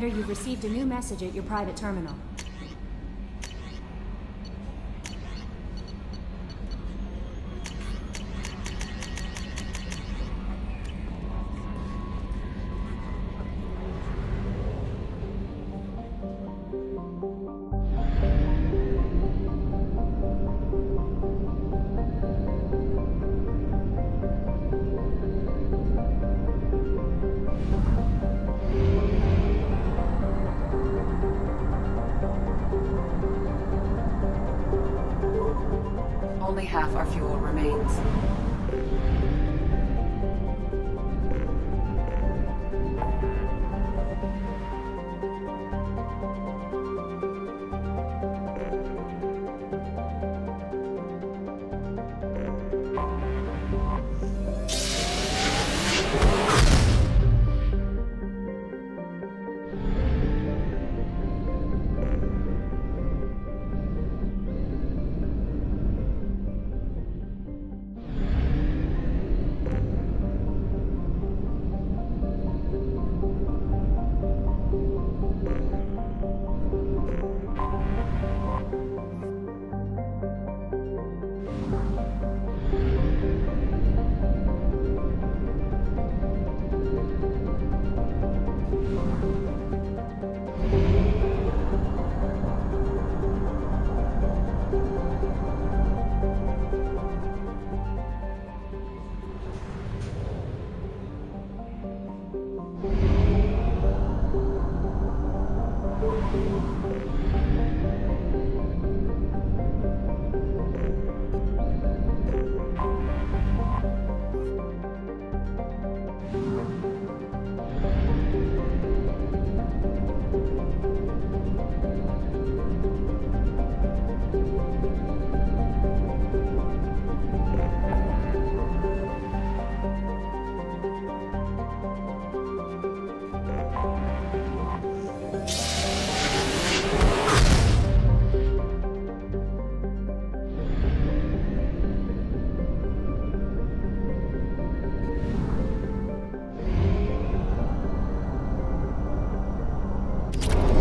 Commander, you've received a new message at your private terminal. Only half our fuel remains.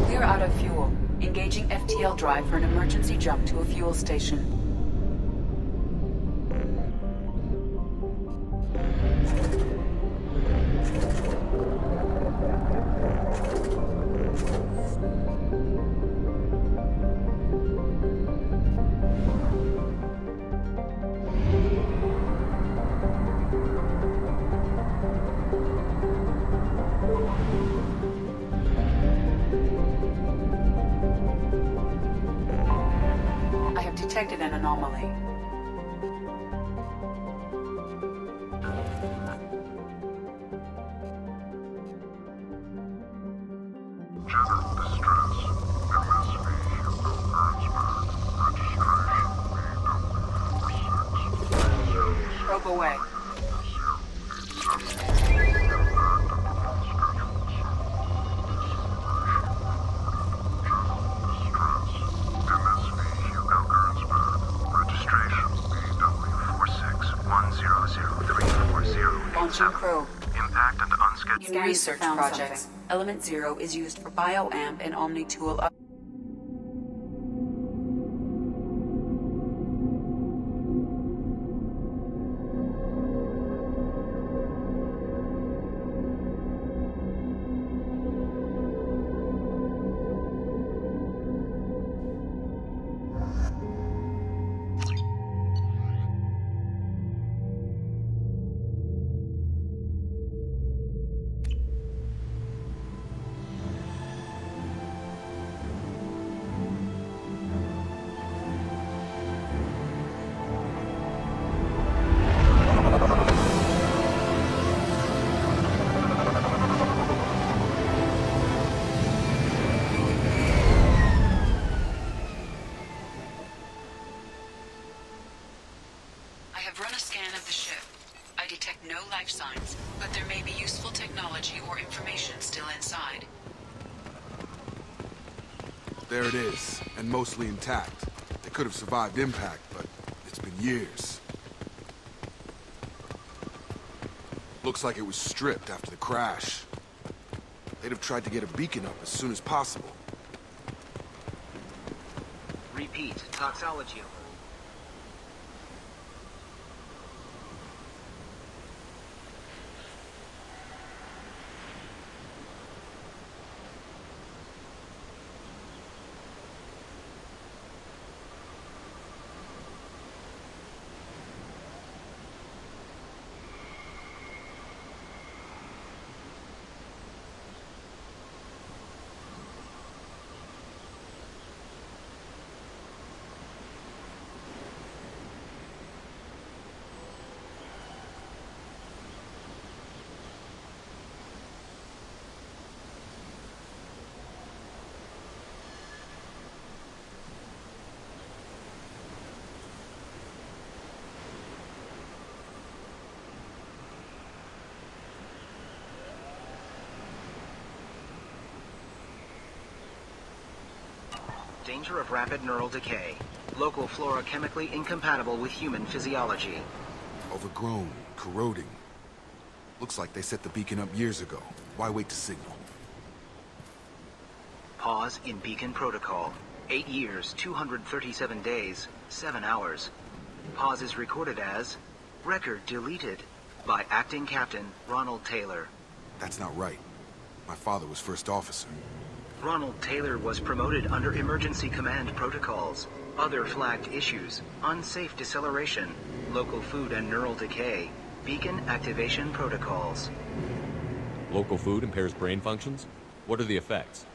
We're out of fuel. Engaging FTL drive for an emergency jump to a fuel station. Detected an anomaly. Probe away. Launching probe. Impact and unscheduled In research projects, Element Zero is used for BioAmp and Omni-Tool. Run a scan of the ship. I detect no life signs, but there may be useful technology or information still inside. There it is, and mostly intact. They could have survived impact, but it's been years. Looks like it was stripped after the crash. They'd have tried to get a beacon up as soon as possible. Repeat, toxology. Danger of rapid neural decay. Local flora chemically incompatible with human physiology. Overgrown, corroding. Looks like they set the beacon up years ago. Why wait to signal? Pause in beacon protocol. 8 years, 237 days, 7 hours. Pause is recorded as record deleted by Acting Captain Ronald Taylor. That's not right. My father was first officer. Ronald Taylor was promoted under emergency command protocols. Other flagged issues: unsafe deceleration, local food and neural decay, beacon activation protocols. Local food impairs brain functions? What are the effects?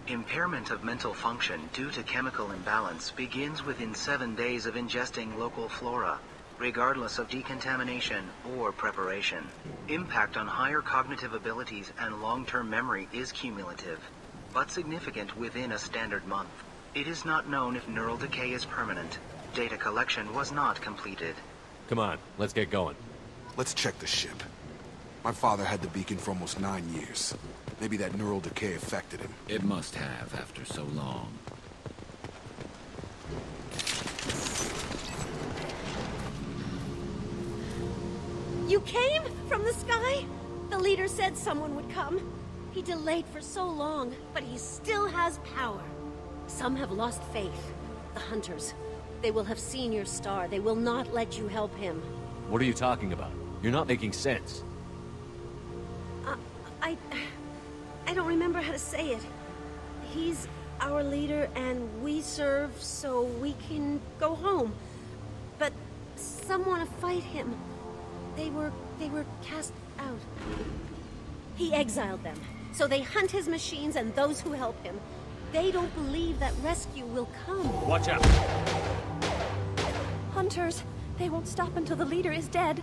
Impairment of mental function due to chemical imbalance begins within 7 days of ingesting local flora, regardless of decontamination or preparation. Impact on higher cognitive abilities and long-term memory is cumulative, but significant within a standard month. It is not known if neural decay is permanent. Data collection was not completed. Come on, let's get going. Let's check the ship. My father had the beacon for almost 9 years. Maybe that neural decay affected him. It must have after so long. You came? From the sky? The leader said someone would come. He delayed for so long, but he still has power. Some have lost faith. The Hunters. They will have seen your star. They will not let you help him. What are you talking about? You're not making sense. I don't remember how to say it. He's our leader and we serve so we can go home. But some want to fight him. They were cast out. He exiled them, so they hunt his machines and those who help him. They don't believe that rescue will come. Watch out! Hunters, they won't stop until the leader is dead.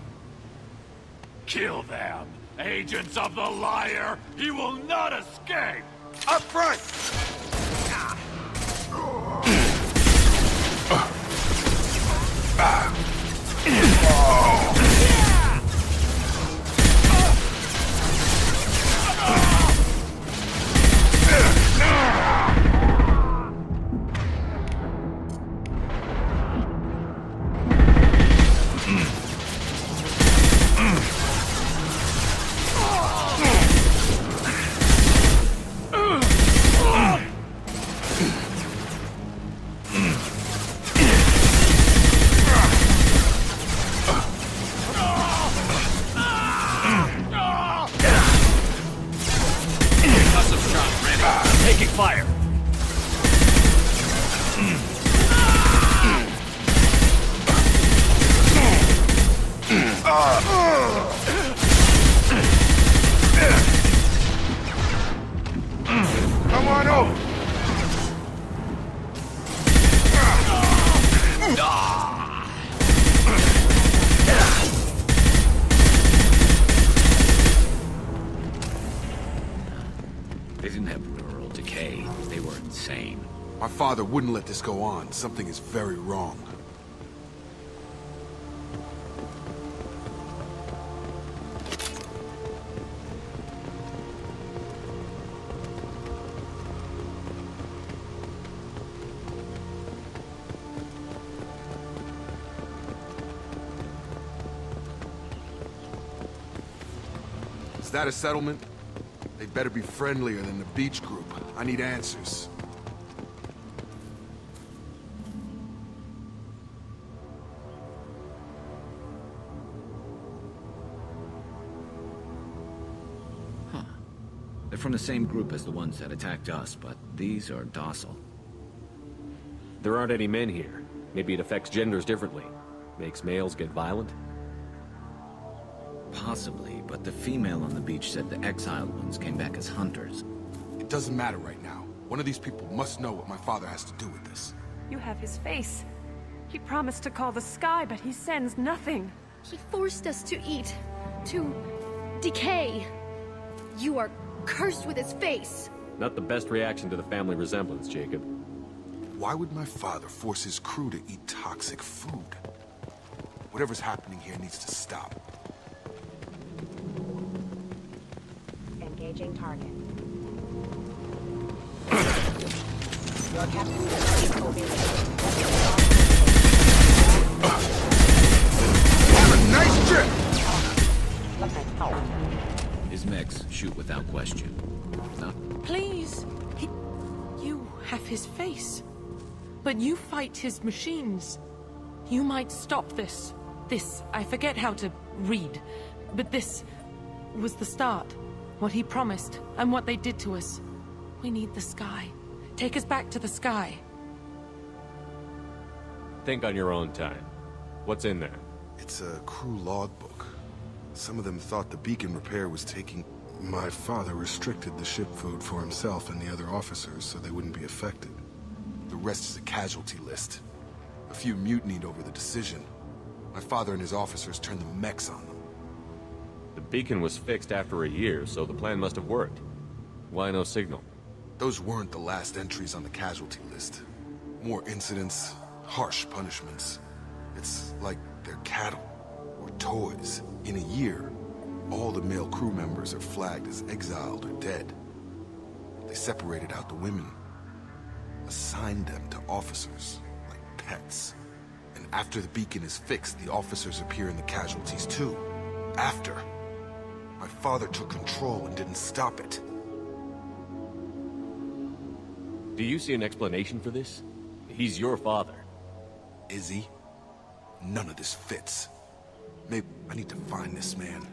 Kill them! Agents of the Liar! He will not escape! Up front! Taking fire! Come on over! They didn't have neural decay. They were insane. My father wouldn't let this go on. Something is very wrong. Is that a settlement? They'd better be friendlier than the beach group. I need answers. They're from the same group as the ones that attacked us, but these are docile. There aren't any men here. Maybe it affects genders differently. Makes males get violent? Possibly, but the female on the beach said the exiled ones came back as hunters. It doesn't matter right now. One of these people must know what my father has to do with this. You have his face. He promised to call the sky, but he sends nothing. He forced us to eat, to decay. You are cursed with his face. Not the best reaction to the family resemblance, Jacob. Why would my father force his crew to eat toxic food? Whatever's happening here needs to stop. Engaging target. Your captain will be Have a nice trip! His mechs shoot without question. Not... Please. You have his face. But you fight his machines. You might stop this. This, I forget how to read. But this was the start. What he promised, and what they did to us. We need the sky. Take us back to the sky. Think on your own time. What's in there? It's a crew logbook. Some of them thought the beacon repair was taking... My father restricted the ship food for himself and the other officers so they wouldn't be affected. The rest is a casualty list. A few mutinied over the decision. My father and his officers turned the mechs on them. The beacon was fixed after a year, so the plan must have worked. Why no signal? Those weren't the last entries on the casualty list. More incidents, harsh punishments. It's like they're cattle, or toys. In a year, all the male crew members are flagged as exiled or dead. They separated out the women, assigned them to officers, like pets. And after the beacon is fixed, the officers appear in the casualties too. After. My father took control and didn't stop it. Do you see an explanation for this? He's your father. Is he? None of this fits. Maybe I need to find this man.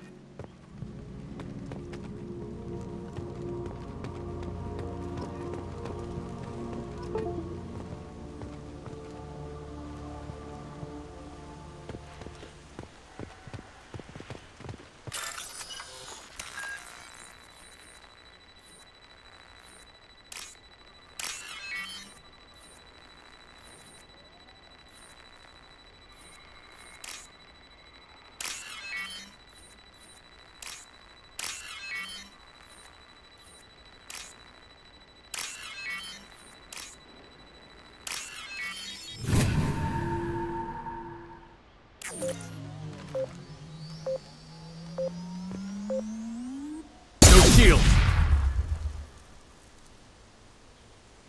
Shield!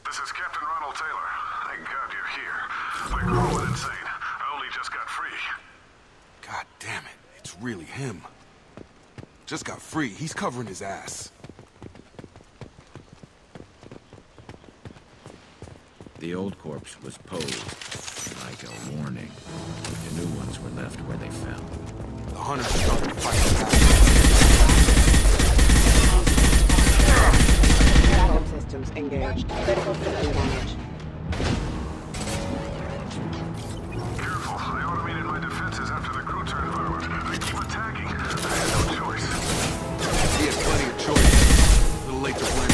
This is Captain Ronald Taylor. Thank God you're here. My crew went insane. I only just got free. God damn it. It's really him. Just got free. He's covering his ass. The old corpse was posed like a warning. The new ones were left where they fell. The hunters started to fight back. Battle systems engaged. Critical system damage. Careful. I automated my defenses after the crew turned violent. I keep attacking. I had no choice. He has plenty of choice. A little late to blame.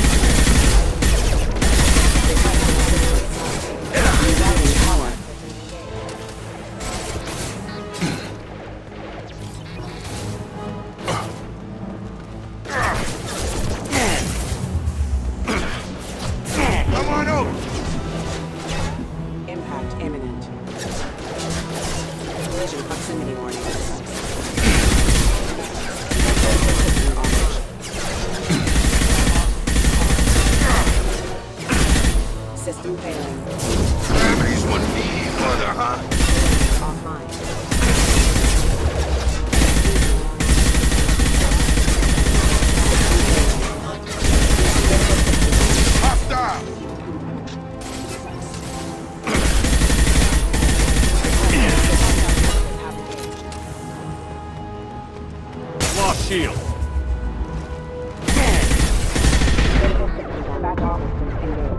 Impact imminent. Collision proximity warning. System failing. Gravity's one mean mother, huh? Offline. shield. Back off. Engage.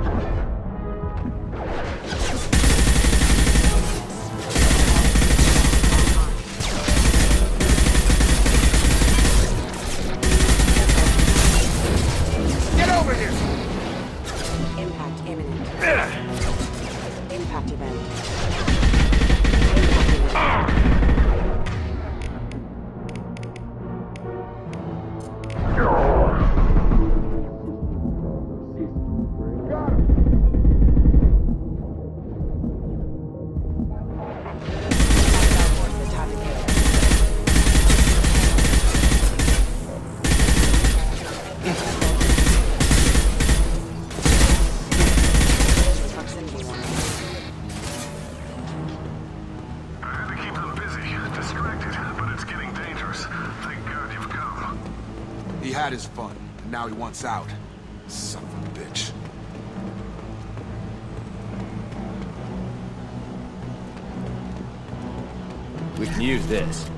Get over here! Impact imminent. Impact event. He had his fun, and now he wants out. Son of a bitch. We can use this.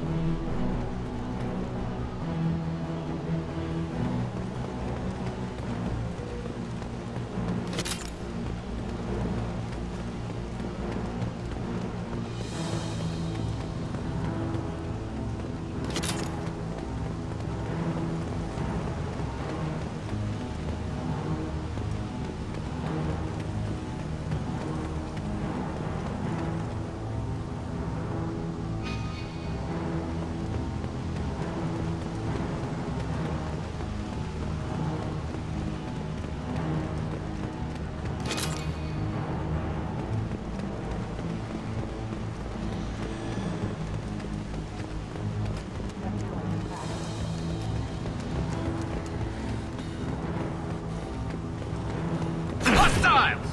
Hostiles!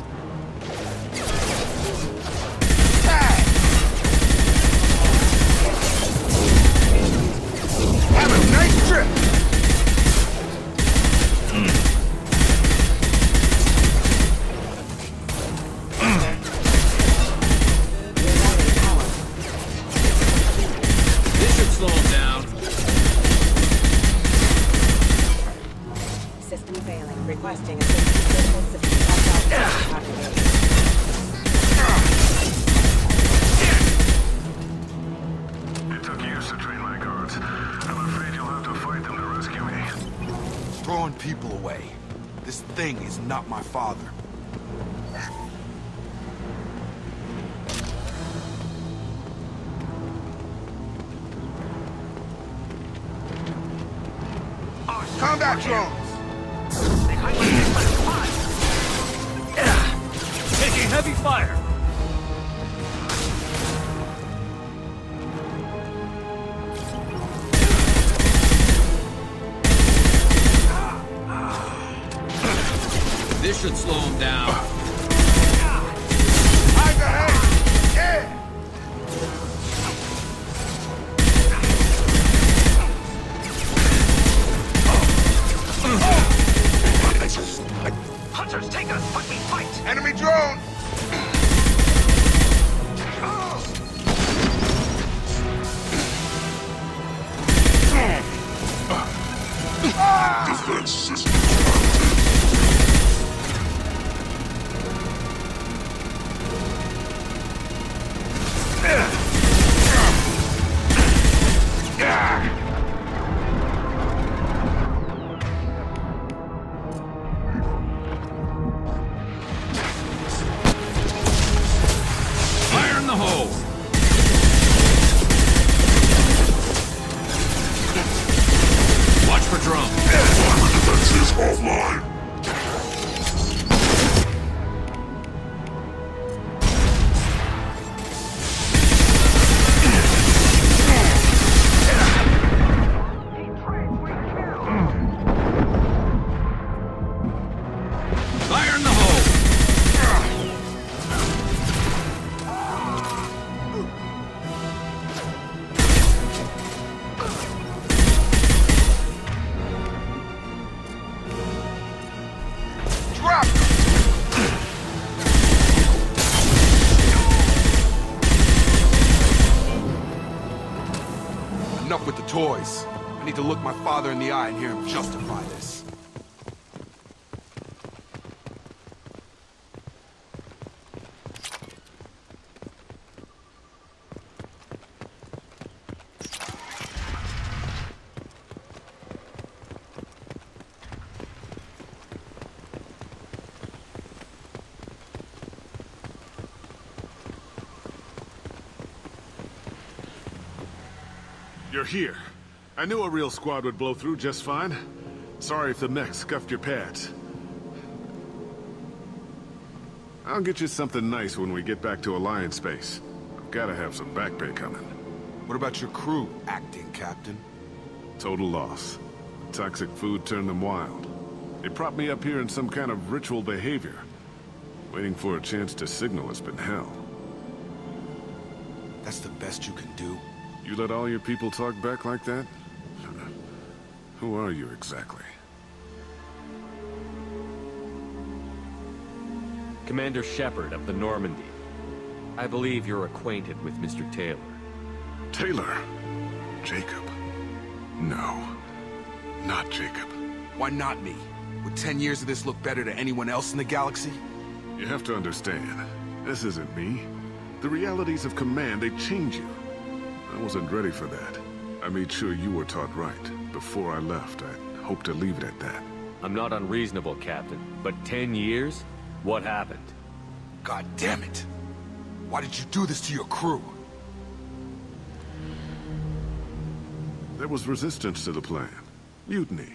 Have a nice trip! This should slow him down. System failing. Requesting assistance. Critical system shutdown. Activated. It took years to train my guards. I'm afraid you'll have to fight them to rescue me. Throwing people away. This thing is not my father. Combat drones! Taking heavy fire! This should slow him down. Eyes ahead! Yeah! Hunters, take us! Let me fight! Enemy drone! Defense system. Fire in the hole. Watch for drone. Armor defenses offline. Fire in the hole. Drop! Enough with the toys. I need to look my father in the eye and hear him justify this. You're here. I knew a real squad would blow through just fine. Sorry if the mech scuffed your pads. I'll get you something nice when we get back to Alliance base. I've gotta have some back pay coming. What about your crew, acting captain? Total loss. Toxic food turned them wild. They propped me up here in some kind of ritual behavior. Waiting for a chance to signal has been hell. That's the best you can do? You let all your people talk back like that? Who are you exactly? Commander Shepard of the Normandy. I believe you're acquainted with Mr. Taylor. Taylor? Jacob? No. Not Jacob. Why not me? Would 10 years of this look better to anyone else in the galaxy? You have to understand, this isn't me. The realities of command, they change you. I wasn't ready for that. I made sure you were taught right. Before I left, I hoped to leave it at that. I'm not unreasonable, Captain, but 10 years? What happened? God damn it! Why did you do this to your crew? There was resistance to the plan. Mutiny.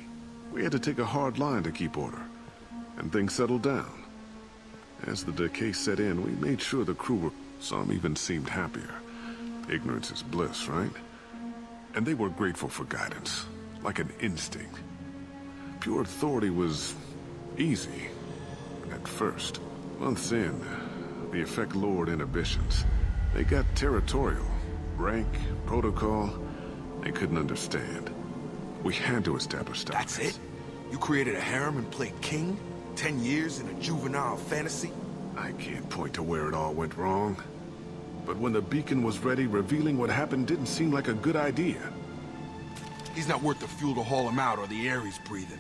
We had to take a hard line to keep order. And things settled down. As the decay set in, we made sure the crew were... Some even seemed happier. Ignorance is bliss, right? And they were grateful for guidance, like an instinct. Pure authority was easy, at first. Months in, the effect lowered inhibitions. They got territorial. Rank, protocol, they couldn't understand. We had to establish dominance. That's it? You created a harem and played king? 10 years in a juvenile fantasy? I can't point to where it all went wrong. But when the beacon was ready, revealing what happened didn't seem like a good idea. He's not worth the fuel to haul him out or the air he's breathing.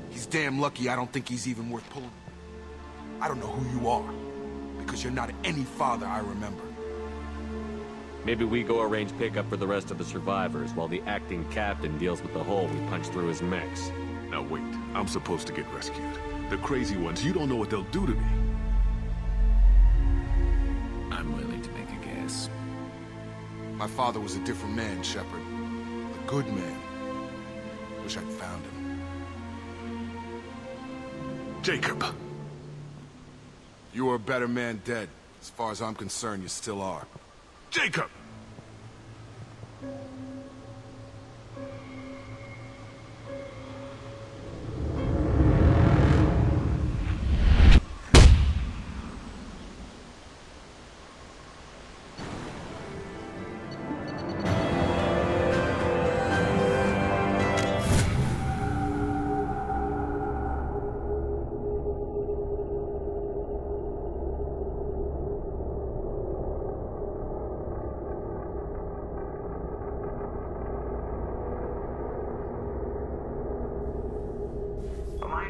He's damn lucky I don't think he's even worth pulling. I don't know who you are, because you're not any father I remember. Maybe we go arrange pickup for the rest of the survivors while the acting captain deals with the hole we punched through his mechs. Now wait, I'm supposed to get rescued. The crazy ones, you don't know what they'll do to me. I'm willing to make a guess. My father was a different man, Shepard. A good man. Wish I'd found him. Jacob! You were a better man dead. As far as I'm concerned, you still are. Jacob!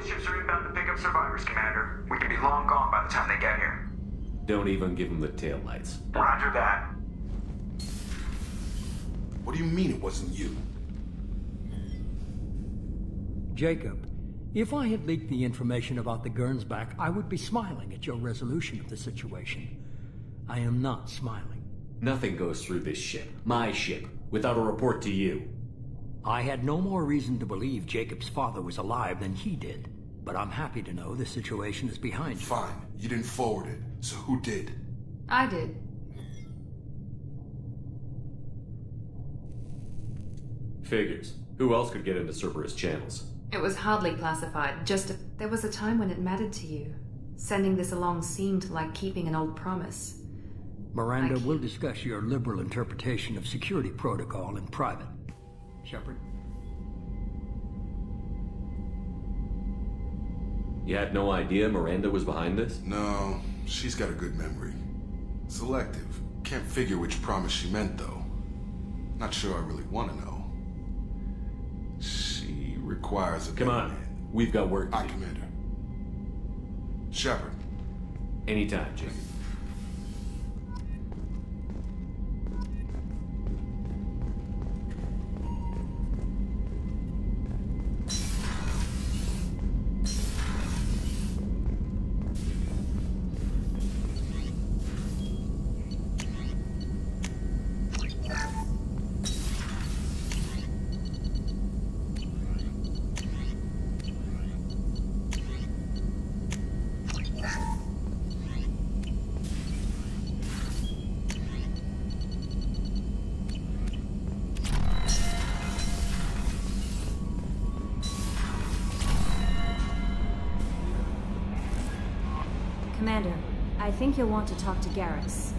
Ships are inbound to pick up survivors, Commander. We could be long gone by the time they get here. Don't even give them the taillights. Roger that. What do you mean it wasn't you? Jacob, if I had leaked the information about the Gernsback, I would be smiling at your resolution of the situation. I am not smiling. Nothing goes through this ship, my ship, without a report to you. I had no more reason to believe Jacob's father was alive than he did. But I'm happy to know the situation is behind you. Fine. You didn't forward it. So who did? I did. Figures. Who else could get into Cerberus channels? It was hardly classified. There was a time when it mattered to you. Sending this along seemed like keeping an old promise. Miranda, we'll discuss your liberal interpretation of security protocol in private. Shepard? You had no idea Miranda was behind this? No, she's got a good memory. Selective. Can't figure which promise she meant, though. Not sure I really want to know. requires a Come on. We've got work to do. Aye, Commander. Shepard. Anytime, Jake. Commander, I think you'll want to talk to Garrus.